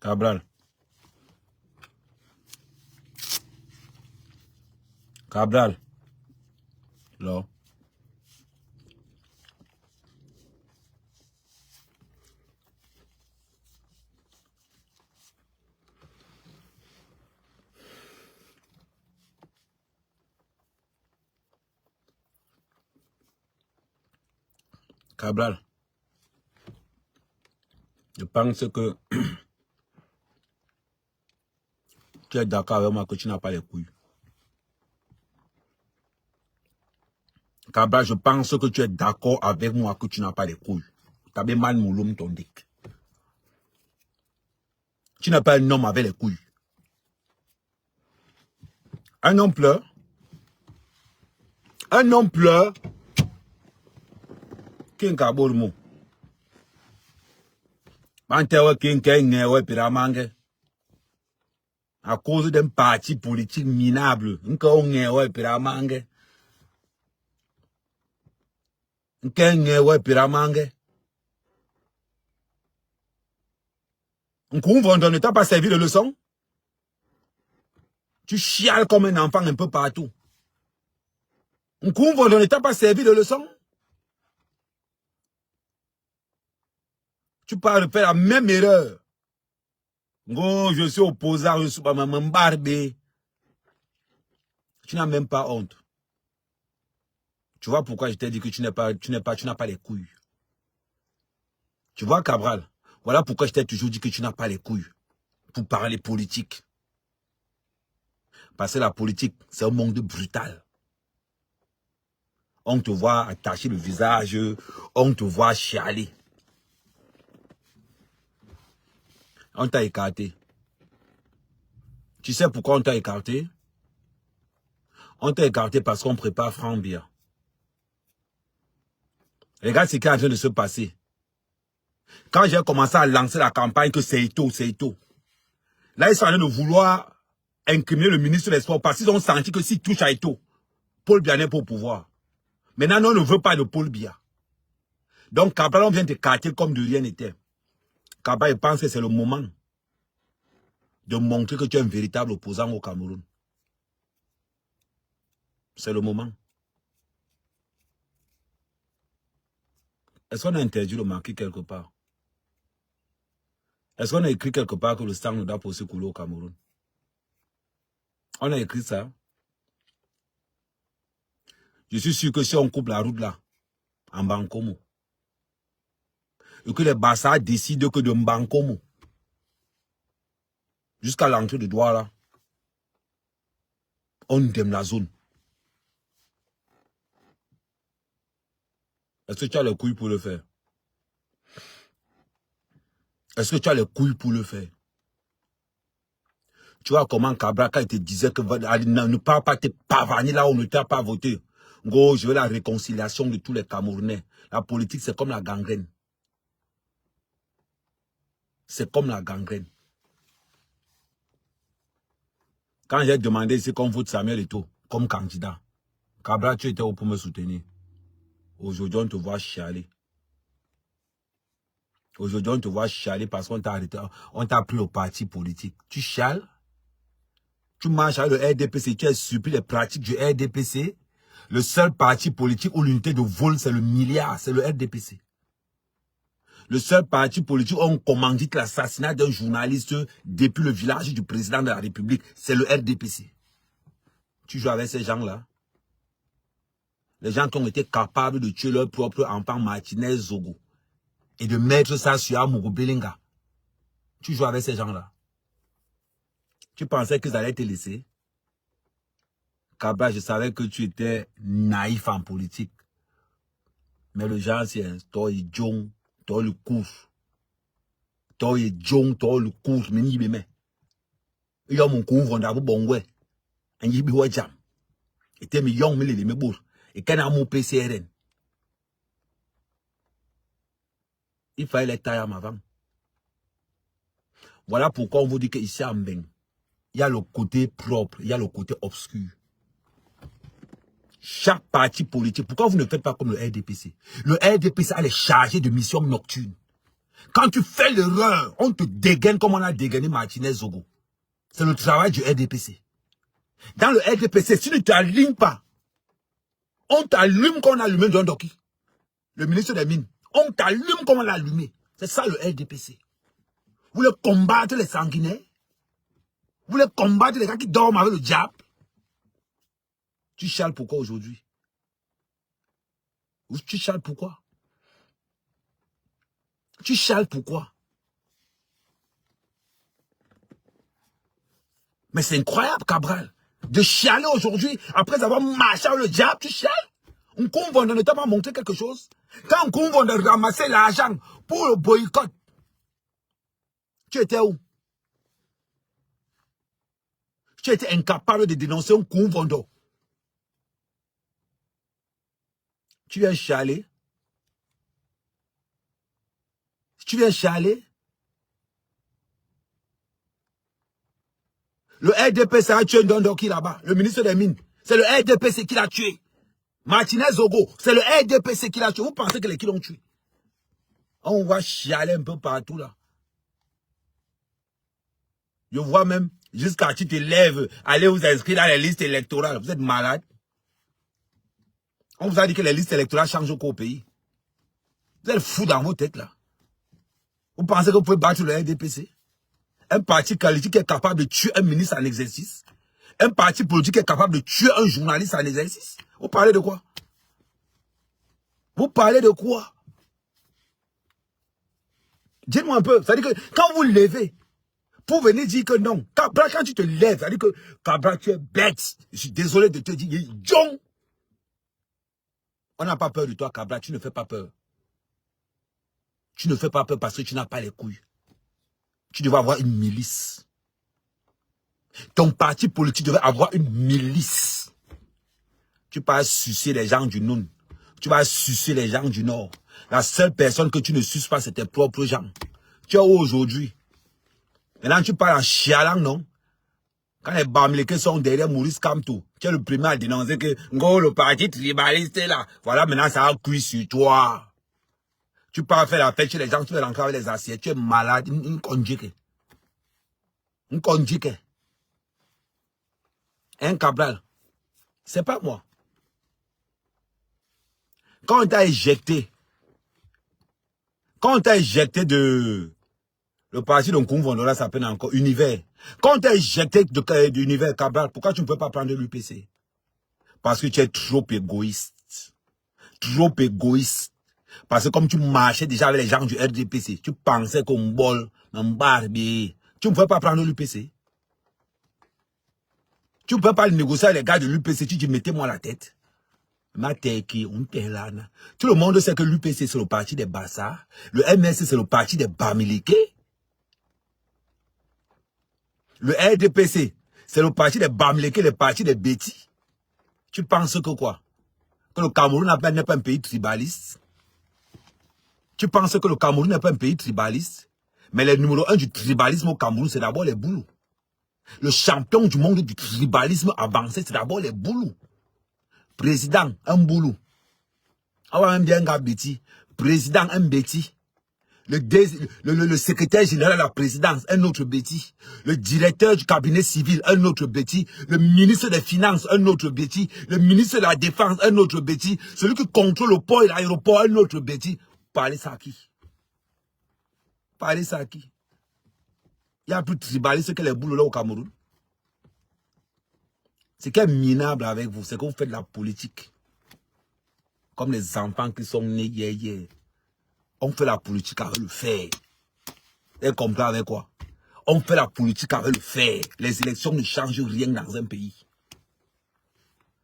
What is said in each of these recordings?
Cabral. Cabral. Là. Cabral. Je pense que tu es d'accord avec moi que tu n'as pas les couilles. Cabral, je pense que tu es d'accord avec moi que tu n'as pas les couilles. Tu as bien mal mouloum ton dick. Tu n'es pas un homme avec les couilles. Un homme pleure. Un homme pleure. Qui est un le mot? À cause d'un parti politique minable. Ne t'a pas servi de leçon? Tu chiales comme un enfant un peu partout. Ne t'a pas servi de leçon? Tu parles de faire la même erreur. Oh, je suis opposant, je suis pas barbé. Tu n'as même pas honte. Tu vois pourquoi je t'ai dit que tu n'as pas les couilles. Tu vois, Cabral, voilà pourquoi je t'ai toujours dit que tu n'as pas les couilles pour parler politique. Parce que la politique, c'est un monde brutal. On te voit attacher le visage, on te voit chialer. On t'a écarté. Tu sais pourquoi on t'a écarté? On t'a écarté parce qu'on prépare Franc-Biya. Regarde ce qui est en train de se passer. Quand j'ai commencé à lancer la campagne que c'est Ito. Là, ils sont en train de vouloir incriminer le ministre des Sports parce qu'ils ont senti que s'ils touchent à Ito, Paul Biya n'est pas au pouvoir. Maintenant, on ne veut pas de Paul Biya. Donc, Cabral, on vient t'écarter comme de rien n'était. Cabral, il pense que c'est le moment de montrer que tu es un véritable opposant au Cameroun. C'est le moment. Est-ce qu'on a interdit le marquer quelque part? Est-ce qu'on a écrit quelque part que le sang ne doit pas se couler au Cameroun? On a écrit ça. Je suis sûr que si on coupe la route là, en Bankomo, et que les Bassa décident que de Bankomo, jusqu'à l'entrée de Douala, on aime la zone. Est-ce que tu as les couilles pour le faire? Est-ce que tu as les couilles pour le faire? Tu vois comment Cabral, quand il te disait que ne parle pas tes pavanis là où on ne t'a pas voté. Gros, je veux la réconciliation de tous les Camerounais. La politique, c'est comme la gangrène. C'est comme la gangrène. Quand j'ai demandé ici qu'on vote Samuel Eto'o comme candidat, Cabral, tu étais où pour me soutenir? Aujourd'hui, on te voit chialer. Aujourd'hui, on te voit chialer parce qu'on t'a arrêté, on t'a pris au parti politique. Tu chiales? Tu marches avec le RDPC, tu as subi les pratiques du RDPC. Le seul parti politique où l'unité de vol, c'est le milliard, c'est le RDPC. Le seul parti politique où on commandite l'assassinat d'un journaliste depuis le village du président de la République, c'est le RDPC. Tu joues avec ces gens-là. Les gens qui ont été capables de tuer leur propre enfant Martinez Zogo et de mettre ça sur Amourou Belinga. Tu joues avec ces gens-là. Tu pensais qu'ils allaient te laisser? Cabral, je savais que tu étais naïf en politique. Mais le genre, c'est toi et John, toi le cours. Toi et John, toi le cours, mais n'y me. Il y a mon cours, on a bon ouais. Et il y a jam. Et t'es mi young, mais les me bourre. Et quand on a mon PCRN. Il fallait les tailles avant. Voilà pourquoi on vous dit qu'ici à Mbeng, il y a le côté propre, il y a le côté obscur. Chaque parti politique, pourquoi vous ne faites pas comme le RDPC? Le RDPC a les chargés de missions nocturnes. Quand tu fais l'erreur, on te dégaine comme on a dégainé Martinez Zogo. C'est le travail du RDPC. Dans le RDPC, si tu ne t'alignes pas, on t'allume comme on a allumé John Doki, le ministre des Mines. On t'allume comme on l'a allumé. C'est ça le RDPC. Vous voulez combattre les sanguinaires? Vous voulez combattre les gens qui dorment avec le diable? Tu chiales pourquoi aujourd'hui? Tu chiales pourquoi? Tu chiales pourquoi? Mais c'est incroyable, Cabral. De chialer aujourd'hui, après avoir marché avec le diable, tu chiales? On convainc ne t'a pas montré quelque chose? Quand on convainc de ramasser l'argent pour le boycott, tu étais où? Tu étais incapable de dénoncer un convainc. Tu viens chialer? Tu viens chialer? Le RDPC a tué Ndondoki là-bas, le ministre des Mines. C'est le RDPC qui l'a tué. Martinez Zogo, c'est le RDPC qui l'a tué. Vous pensez que les qui l'ont tué? On va chialer un peu partout là. Je vois même, jusqu'à tu te lèves, allez vous inscrire dans les listes électorales. Vous êtes malade. On vous a dit que les listes électorales changent au pays. Vous êtes fous dans vos têtes là. Vous pensez que vous pouvez battre le RDPC? Un parti politique qui est capable de tuer un ministre en exercice? Un parti politique qui est capable de tuer un journaliste en exercice? Vous parlez de quoi? Vous parlez de quoi? Dites-moi un peu. C'est-à-dire que quand vous levez, pour venir dire que non, Cabral, quand tu te lèves, c'est-à-dire que Cabral, tu es bête. Je suis désolé de te dire, John. On n'a pas peur de toi, Cabral, tu ne fais pas peur. Tu ne fais pas peur parce que tu n'as pas les couilles. Tu devais avoir une milice. Ton parti politique devait avoir une milice. Tu vas sucer les gens du Noun. Tu vas sucer les gens du Nord. La seule personne que tu ne suces pas, c'est tes propres gens. Tu es où aujourd'hui? Maintenant, tu parles en chialant, non? Quand les Bamileke sont derrière Maurice Kamto, tu es le premier à dénoncer que le parti tribaliste est là. Voilà, maintenant, ça a cuit sur toi. Tu pars faire la fête chez les gens, tu veux rentrer avec les assiettes. Tu es malade. Une conjique. Une conjique. Un Cabral. C'est pas moi. Quand on t'a éjecté de... Le parti dont Convondora s'appelle encore Univers. Quand on t'a éjecté d'Univers, Cabral, pourquoi tu ne peux pas prendre l'UPC? Parce que tu es trop égoïste. Trop égoïste. Parce que comme tu marchais déjà avec les gens du RDPC, tu pensais qu'on bol, un barbier. Tu ne pouvais pas prendre l'UPC. Tu ne peux pas négocier avec les gars de l'UPC, tu dis mettez-moi la tête. Tout le monde sait que l'UPC c'est le parti des Bassards. Le MS c'est le parti des Bamileke. Le RDPC c'est le parti des Bamileke, le parti des Betty. Tu penses que quoi? Que le Cameroun n'est pas un pays tribaliste? Tu penses que le Cameroun n'est pas un pays tribaliste? Mais le numéro 1 du tribalisme au Cameroun, c'est d'abord les Boulous. Le champion du monde du tribalisme avancé, c'est d'abord les Boulous. Président, un Boulou. Ah ouais, même bien un Betty. Président, un Betty. Le secrétaire général de la présidence, un autre Betty. Le directeur du cabinet civil, un autre Betty. Le ministre des Finances, un autre Betty. Le ministre de la Défense, un autre Betty. Celui qui contrôle le port et l'aéroport, un autre Betty. Parlez ça à qui? Parlez ça à qui? Il y a plus de tribalistes que les boulots là au Cameroun. Ce qui est minable avec vous, c'est que vous faites de la politique. Comme les enfants qui sont nés hier. On fait la politique avec le fer. Et comprend avec quoi? On fait la politique avec le fer. Les élections ne changent rien dans un pays.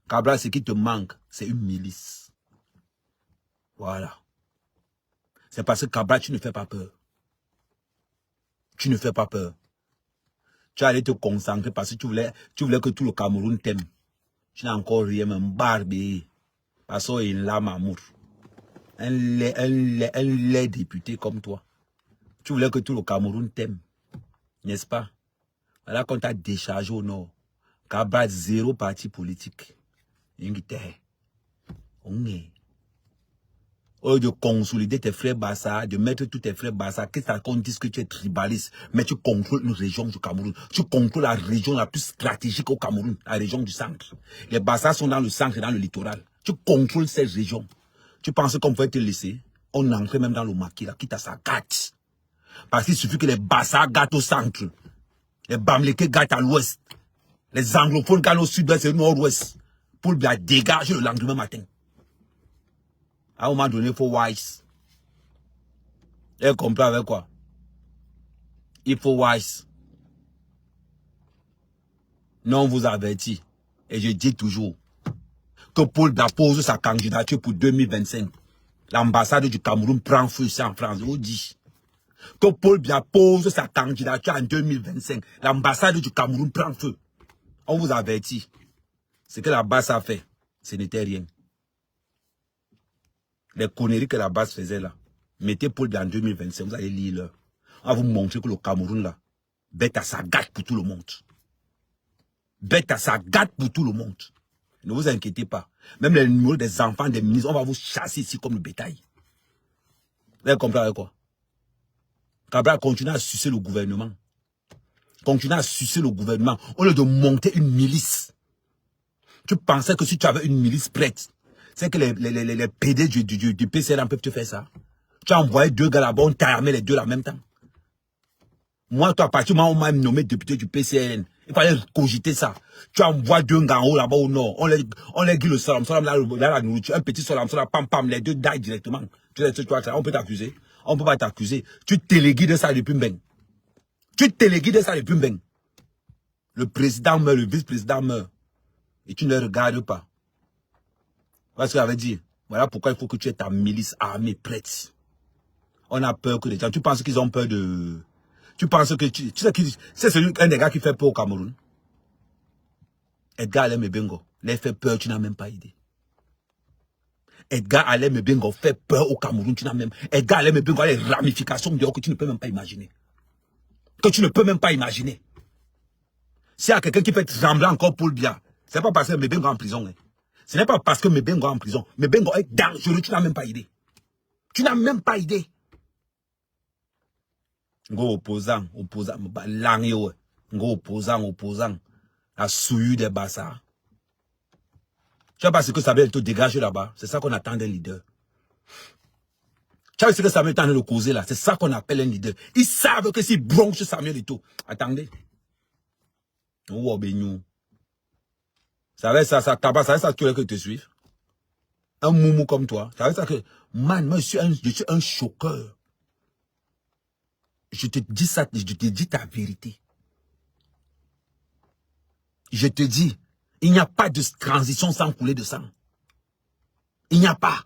Cabral, ce qui te manque, c'est une milice. Voilà. C'est parce que Cabral, tu ne fais pas peur. Tu ne fais pas peur. Tu allais te concentrer parce que tu voulais que tout le Cameroun t'aime. Tu n'as encore rien, même barbé. Parce qu'il est là, Mamour. Un laid député comme toi. Tu voulais que tout le Cameroun t'aime. N'est-ce pas? Voilà qu'on t'a déchargé au nord. Cabral, 0 parti politique. Au lieu de consolider tes frères Bassa, de mettre tous tes frères Bassa, qu'est-ce qu'on dise que tu es tribaliste, mais tu contrôles une région du Cameroun. Tu contrôles la région la plus stratégique au Cameroun, la région du centre. Les Bassa sont dans le centre et dans le littoral. Tu contrôles cette région. Tu penses qu'on pouvait te laisser? On entrait même dans le maquis, là, quitte à sa gâte. Parce qu'il suffit que les Bassa gâtent au centre, les Bamlékés gâtent à l'ouest, les anglophones gâtent au sud-ouest et au nord-ouest, pour bien dégager le lendemain matin. À un moment donné, il faut wise. Elle comprend avec quoi? Il faut wise. Non, on vous avertit. Et je dis toujours que Paul Biya pose sa candidature pour 2025. L'ambassade du Cameroun prend feu ici en France. Je vous dis. Que Paul Biya pose sa candidature en 2025. L'ambassade du Cameroun prend feu. On vous avertit. Ce que la base a fait, ce n'était rien. Les conneries que la base faisait là. Mettez Paul Biya en 2025, vous allez lire là. On va vous montrer que le Cameroun là, bête à sa gâte pour tout le monde. Bête à sa gâte pour tout le monde. Ne vous inquiétez pas. Même les numéros des enfants des ministres, on va vous chasser ici comme le bétail. Vous allez comprendre quoi? Cabral continue à sucer le gouvernement. Continue à sucer le gouvernement. Au lieu de monter une milice. Tu pensais que si tu avais une milice prête, c'est que les PD du PCRN peuvent te faire ça. Tu as envoyé 2 gars là-bas, on t'a armé les 2 là en même temps. Moi, toi, à partir du moment où on m'a nommé député du PCRN, il fallait cogiter ça. Tu envoies 2 gars en haut là-bas au nord, on les guide le salam là, la nourriture, un petit salam, pam pam, les 2 daillent directement. On peut t'accuser. On ne peut pas t'accuser. Tu téléguides ça depuis Mbeng. Tu téléguides ça depuis Mbeng. Le président meurt, le vice-président meurt. Et tu ne les regardes pas. Voilà ce que j'avais dit. Voilà pourquoi il faut que tu aies ta milice armée prête. On a peur que les gens... Tu penses qu'ils ont peur de... Tu penses que... Tu sais qui... C'est un des gars qui fait peur au Cameroun. Edgar Alem Bengo. Les fait peur, tu n'as même pas idée. Edgar Alem Bengo fait peur au Cameroun, tu n'as même... Edgar Alem Bengo a les ramifications dehors que tu ne peux même pas imaginer. Que tu ne peux même pas imaginer. S'il y a quelqu'un qui fait trembler encore Paul Biya, c'est pas parce que Mebengo est en prison. Hein. Ce n'est pas parce que Mebengo est en prison. Mebengo est dangereux, tu n'as même pas idée. Tu n'as même pas idée. Ngo opposant, langyo. Ngo opposant. La souillure des Bassa. Tu sais pas ce que ça veut dire te dégager là-bas. C'est ça qu'on attend d'un leader. Tu sais ce que ça veut dire de le causer là. C'est ça qu'on appelle un leader. Ils savent que s'ils bronchent Samuel Eto'o. Attendez. Oh, Benyou. Ça va ça tabac, ça va ça tu veux que te suive. Un moumou comme toi. Ça veut ça que, man, moi je suis un choqueur. Je te dis ça, je te dis ta vérité. Je te dis, il n'y a pas de transition sans couler de sang. Il n'y a pas.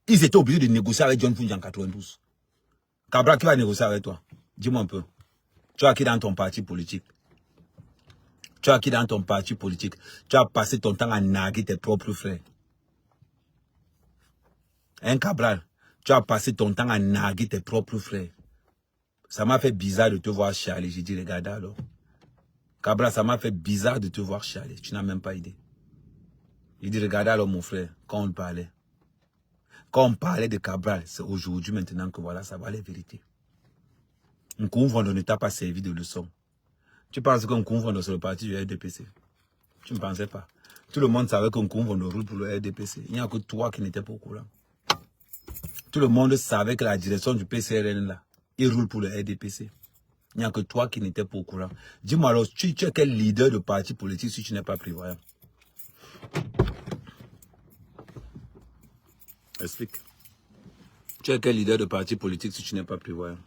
Ils étaient obligés de négocier avec John Fungi en 92. Cabral, qui va négocier avec toi? Dis-moi un peu. Tu as qui dans ton parti politique? Tu as qui dans ton parti politique? Tu as passé ton temps à narguer tes propres frères. Hein, Cabral? Tu as passé ton temps à narguer tes propres frères. Ça m'a fait bizarre de te voir chialer. J'ai dit, regarde alors. Cabral, ça m'a fait bizarre de te voir chialer. Tu n'as même pas idée. J'ai dit, regarde alors mon frère, quand on parlait. Quand on parlait de Cabral, c'est aujourd'hui maintenant que voilà, ça va les vérités. Un Nkoumvondo ne t'a pas servi de leçon. Tu penses qu'un Nkoumvondo c'est le parti du RDPC? Tu ne pensais pas. Tout le monde savait qu'un Nkoumvondo roule pour le RDPC. Il n'y a que toi qui n'étais pas au courant. Tout le monde savait que la direction du PCRN là, il roule pour le RDPC. Il n'y a que toi qui n'étais pas au courant. Dis-moi alors, tu es quel leader de parti politique si tu n'es pas prévoyant? Explique. Tu es quel leader de parti politique si tu n'es pas prévoyant?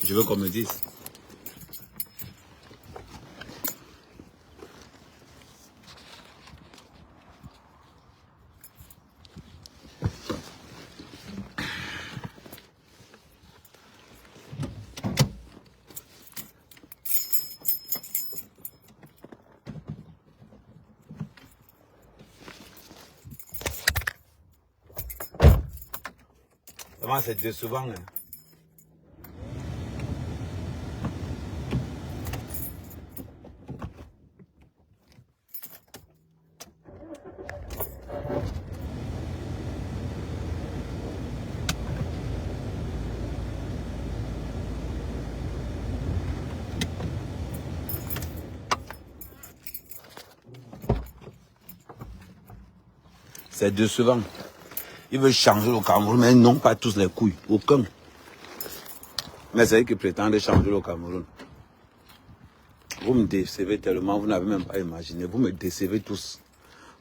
Je veux qu'on me dise. Vraiment, c'est décevant. Hein? C'est décevant. Ils veulent changer le Cameroun, mais ils n'ont pas tous les couilles. Aucun. Mais c'est eux qui prétendent changer le Cameroun. Vous me décevez tellement, vous n'avez même pas imaginé. Vous me décevez tous.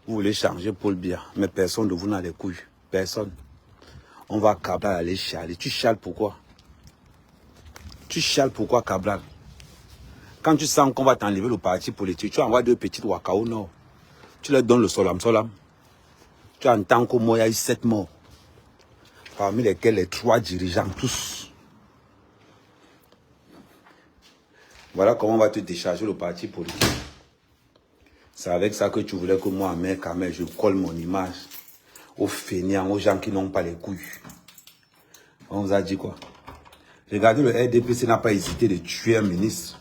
Vous voulez changer Paul Biya, mais personne de vous n'a les couilles. Personne. On va Cabral aller chialer. Tu chiales pourquoi? Tu chiales pourquoi, Cabral? Quand tu sens qu'on va t'enlever le parti politique, tu envoies deux petites Waka au nord. Tu leur donnes le solam solam. Tu entends qu'au moins il y a eu 7 morts. Parmi lesquels les 3 dirigeants, tous. Voilà comment on va te décharger le parti politique. C'est avec ça que tu voulais que moi, mec, je colle mon image aux fainéants, aux gens qui n'ont pas les couilles. On vous a dit quoi? Regardez, le RDPC n'a pas hésité de tuer un ministre.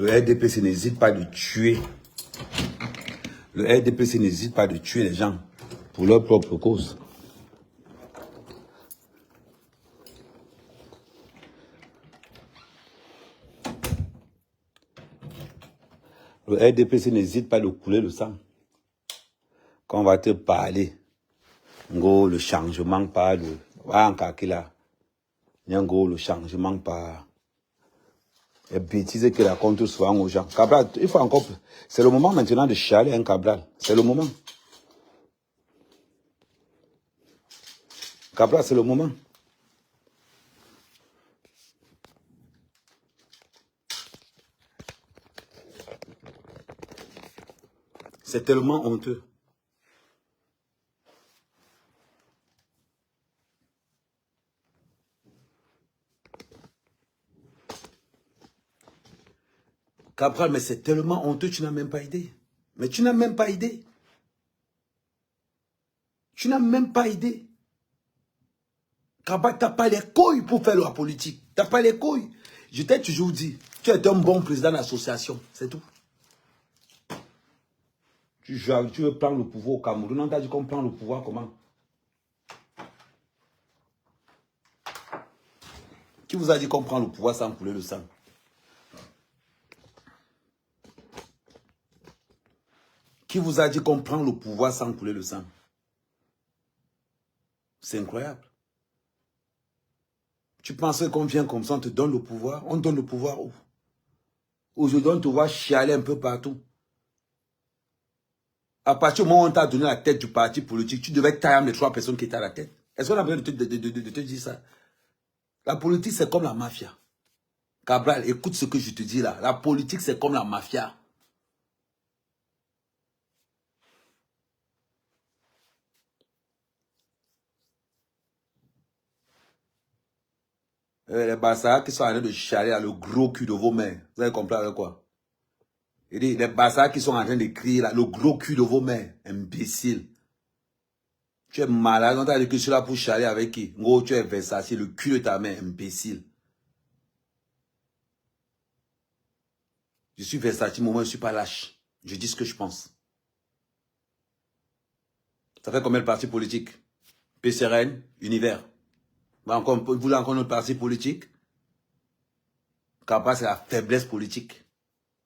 Le RDPC n'hésite pas de tuer. Le RDPC n'hésite pas de tuer les gens pour leur propre cause. Le RDPC n'hésite pas de couler le sang. Quand on va te parler, le changement pas de... le changement pas... Les bêtises qu'il raconte souvent aux gens. Cabral, il faut encore... C'est le moment maintenant de chialer un Cabral. C'est le moment. Cabral, c'est le moment. C'est tellement honteux. Cabral, mais c'est tellement honteux, tu n'as même pas idée. Mais tu n'as même pas idée. Tu n'as même pas idée. Cabral, tu n'as pas les couilles pour faire la politique. Tu n'as pas les couilles. Je t'ai toujours dit, tu es un bon président d'association, c'est tout. Tu veux prendre le pouvoir au Cameroun. On t'a dit qu'on prend le pouvoir comment? Qui vous a dit qu'on prend le pouvoir sans couler le sang? Qui vous a dit qu'on prend le pouvoir sans couler le sang? C'est incroyable. Tu pensais qu'on vient comme ça, on te donne le pouvoir? On donne le pouvoir où? Aujourd'hui, on te voit chialer un peu partout. À partir du moment où on t'a donné la tête du parti politique, tu devais tailler les 3 personnes qui étaient à la tête. Est-ce qu'on a besoin de te dire ça? La politique, c'est comme la mafia. Cabral, écoute ce que je te dis là. La politique, c'est comme la mafia. Les Bassards qui sont en train de chialer à le gros cul de vos mères. Vous avez compris avec quoi? Il dit, les Bassards qui sont en train de crier là, le gros cul de vos mères. Imbécile. Tu es malade, on t'a dit que tu es là pour chialer avec qui? Gros, tu es Versace, le cul de ta mère, imbécile. Je suis Versace, moi je ne suis pas lâche. Je dis ce que je pense. Ça fait combien de partis politiques? PCRN, Univers. Vous voulez encore notre parti politique? Capable, c'est la faiblesse politique.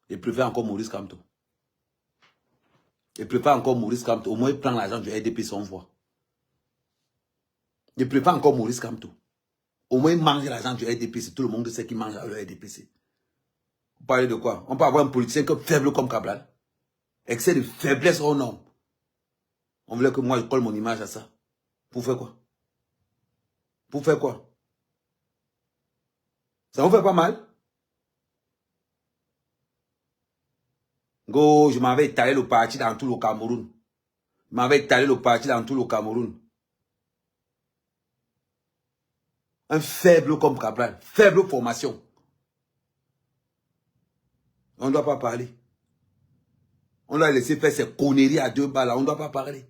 Il préfère encore Maurice Kamto. Il préfère encore Maurice Kamto. Au moins, il prend l'argent du RDP sans voix. Il préfère encore Maurice Kamto. Au moins, il mange l'argent du RDPC. Tout le monde sait qu'il mange le RDPC. Vous parlez de quoi? On peut avoir un politicien faible comme Cabral. Excès de faiblesse, oh non. On voulait que moi, je colle mon image à ça. Pour faire quoi? Pour faire quoi? Ça vous fait pas mal? Go, je m'avais étalé le parti dans tout le Cameroun. Je m'avais étalé le parti dans tout le Cameroun. Un faible comme Cabral. Faible formation. On ne doit pas parler. On l'a laissé faire ses conneries à 2 balles. On ne doit pas parler.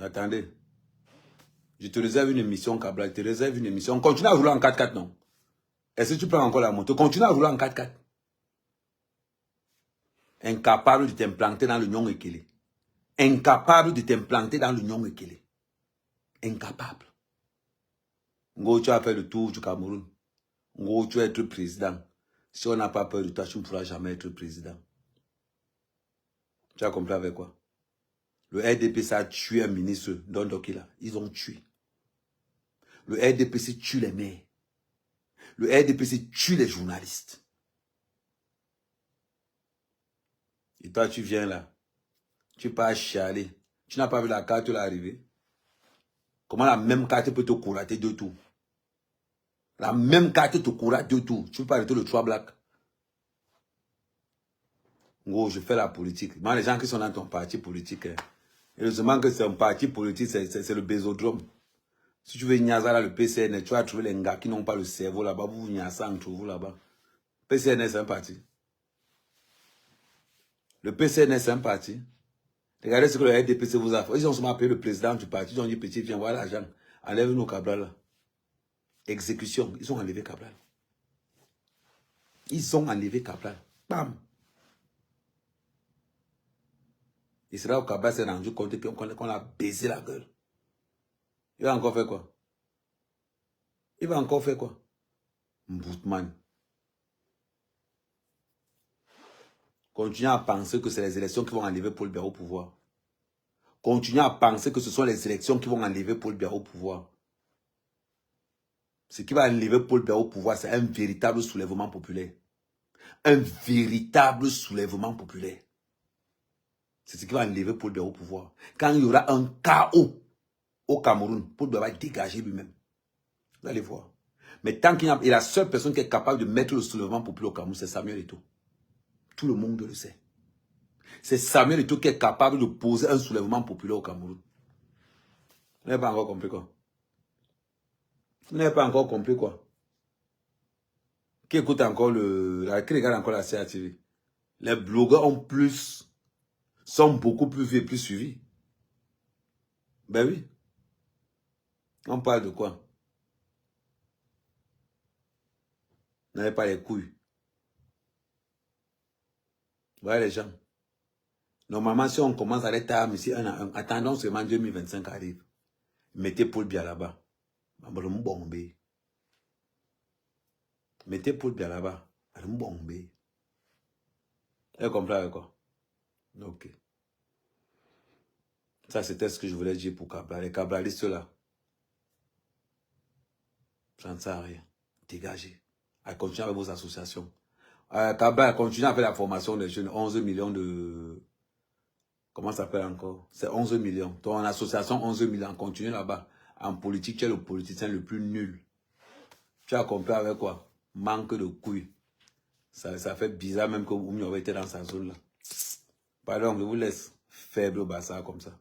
Attendez. Je te réserve une émission, Cabral. Je te réserve une émission. Continue à rouler en 4x4, non? Est-ce que tu prends encore la moto? Continue à rouler en 4x4. Incapable de t'implanter dans l'Union Ekele. Incapable de t'implanter dans l'Union Ekele. Incapable. Ngo, tu as fait le tour du Cameroun. Ngo, tu vas être président. Si on n'a pas peur de toi, tu ne pourras jamais être président. Tu as compris avec quoi? Le RDPC a tué un ministre d'Ondokila. Ils ont tué. Le RDPC tue les maires. Le RDPC tue les journalistes. Et toi, tu viens là. Tu pars chialer. Tu n'as pas vu la carte là arriver. Comment la même carte peut te courater 2 tours? La même carte te courate 2 tours. Tu ne peux pas arrêter le 3 black. Gros, je fais la politique. Moi, les gens qui sont dans ton parti politique, heureusement que c'est un parti politique, c'est le bésodrome. Si tu veux Niaza là, le PCN, tu vas trouver les gars qui n'ont pas le cerveau là-bas. Vous Niaza entre vous là-bas. PCN, c'est un parti. Le PCN, c'est un parti. Regardez ce que le RDPC vous a fait. Ils ont seulement appelé le président du parti. Ils ont dit, petit, viens voir l'argent. Enlève-nous Cabral là. Exécution. Ils ont enlevé Cabral. Ils ont enlevé Cabral. Bam. Israël Cabral s'est rendu compte qu'on a baisé la gueule. Il va encore faire quoi? Il va encore faire quoi? Mboutman. Continuez à penser que c'est les élections qui vont enlever Paul Biya au pouvoir. Continuez à penser que ce sont les élections qui vont enlever Paul Biya au pouvoir. Ce qui va enlever Paul Biya au pouvoir, c'est un véritable soulèvement populaire. Un véritable soulèvement populaire. C'est ce qui va enlever Paul Biya au pouvoir. Quand il y aura un chaos au Cameroun, Paul Biya va dégager lui-même. Vous allez voir. Mais tant qu'il y a... Et la seule personne qui est capable de mettre le soulèvement populaire au Cameroun, c'est Samuel Eto'o. Tout le monde le sait. C'est Samuel Eto'o qui est capable de poser un soulèvement populaire au Cameroun. Vous n'avez pas encore compris quoi? Vous n'avez pas encore compris quoi? Qui écoute encore qui regarde encore la CATV? Les blogueurs sont beaucoup plus vieux et plus suivis. Ben oui. On parle de quoi? Vous n'avez pas les couilles. Voilà les gens. Normalement, si on commence à l'état, ici, attendons seulement 2025 arrive. Mettez Paul Biya là-bas. Mettez Paul Biya là-bas. Vous comprenez avec quoi? Ok. Ça, c'était ce que je voulais dire pour Cabral. Les Cabralistes là. Ça ne sert à rien. Dégagez. Continuez avec vos associations. Cabral, continuez avec la formation des jeunes. 11 millions de... Comment ça s'appelle encore? C'est 11 millions. Ton association, 11 millions. Continuez là-bas. En politique, tu es le politicien le plus nul. Tu as compris avec quoi? Manque de couilles. Ça fait bizarre même que Oumi avait été dans sa zone là. Pardon, je vous laisse faible au bassin comme ça.